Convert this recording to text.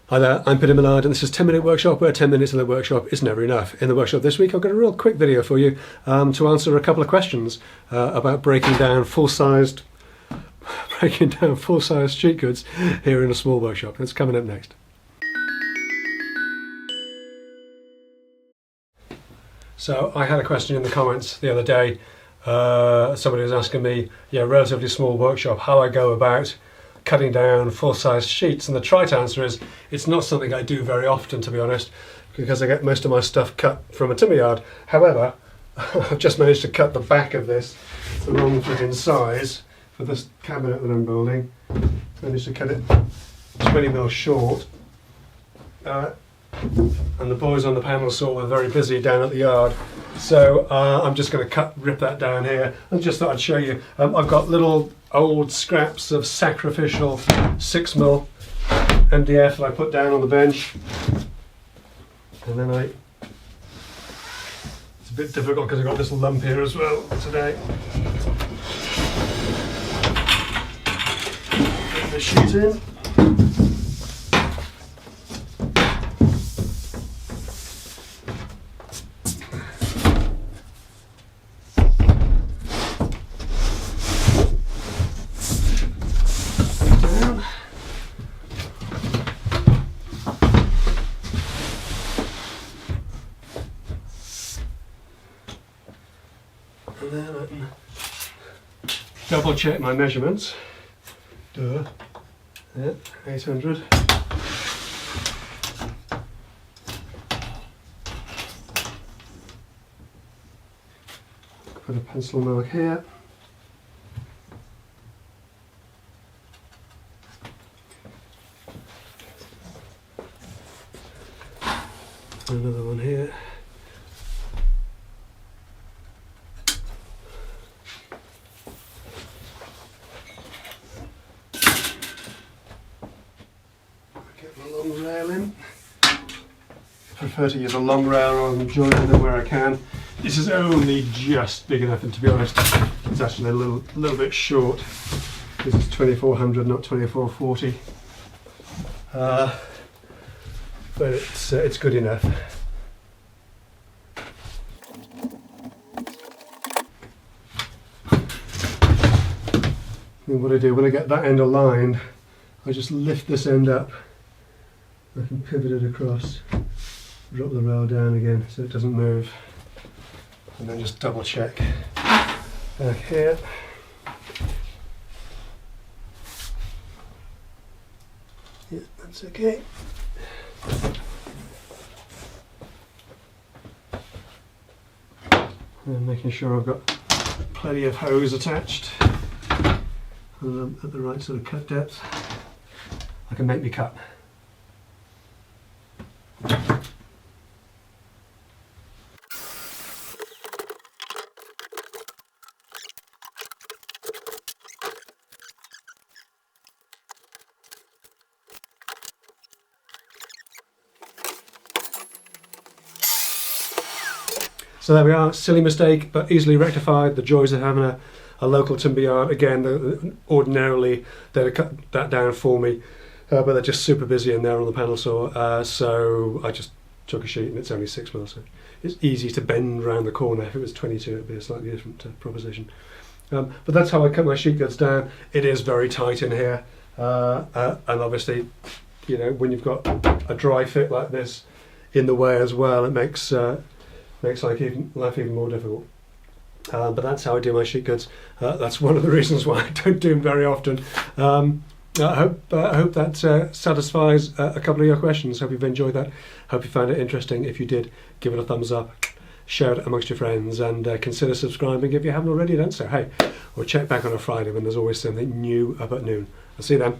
Hi there, I'm Peter Millard and this is 10 Minute Workshop, where 10 minutes in the workshop is never enough. In the workshop this week I've got a real quick video for you to answer a couple of questions about breaking down full-sized sheet goods here in a small workshop. It's coming up next. So I had a question in the comments the other day. Somebody was asking me, relatively small workshop, how I go about cutting down full-size sheets, and the trite answer is it's not something I do very often, to be honest, because I get most of my stuff cut from a timber yard. However, I've just managed to cut the back of this the wrong fitting size for this cabinet that I'm building. Managed to cut it 20mm short, and the boys on the panel saw were very busy down at the yard, so I'm just going to rip that down here. I just thought I'd show you. I've got little old scraps of sacrificial 6mm MDF that I put down on the bench, and then it's a bit difficult because I've got this lump here as well today. Put the sheet in. And then I can double check my measurements. Yeah, 800. Put a pencil mark here. Another one here. Get the long rail in. I prefer to use a long rail rather than joining them where I can. This is only just big enough, and to be honest, it's actually a little bit short. This is 2400, not 2440. But it's good enough. And what I do when I get that end aligned, I just lift this end up. I can pivot it across, drop the rail down again so it doesn't move, and then just double check back here. Yeah, that's okay. And making sure I've got plenty of hose attached and at the right sort of cut depth. I can make me cut. So there we are, silly mistake, but easily rectified. The joys of having a local timber yard. Again, ordinarily they'd cut that down for me, but they're just super busy in there on the panel saw, so I just took a sheet, and it's only 6mm, so it's easy to bend around the corner. If it was 22, it'd be a slightly different proposition. But that's how I cut my sheet goods down. It is very tight in here, and obviously, when you've got a dry fit like this in the way as well, it makes life even more difficult. But that's how I do my sheet goods. That's one of the reasons why I don't do them very often. I hope that satisfies a couple of your questions. Hope you've enjoyed that. Hope you found it interesting. If you did, give it a thumbs up, share it amongst your friends, and consider subscribing if you haven't already done so. Hey, or check back on a Friday when there's always something new up at noon. I'll see you then.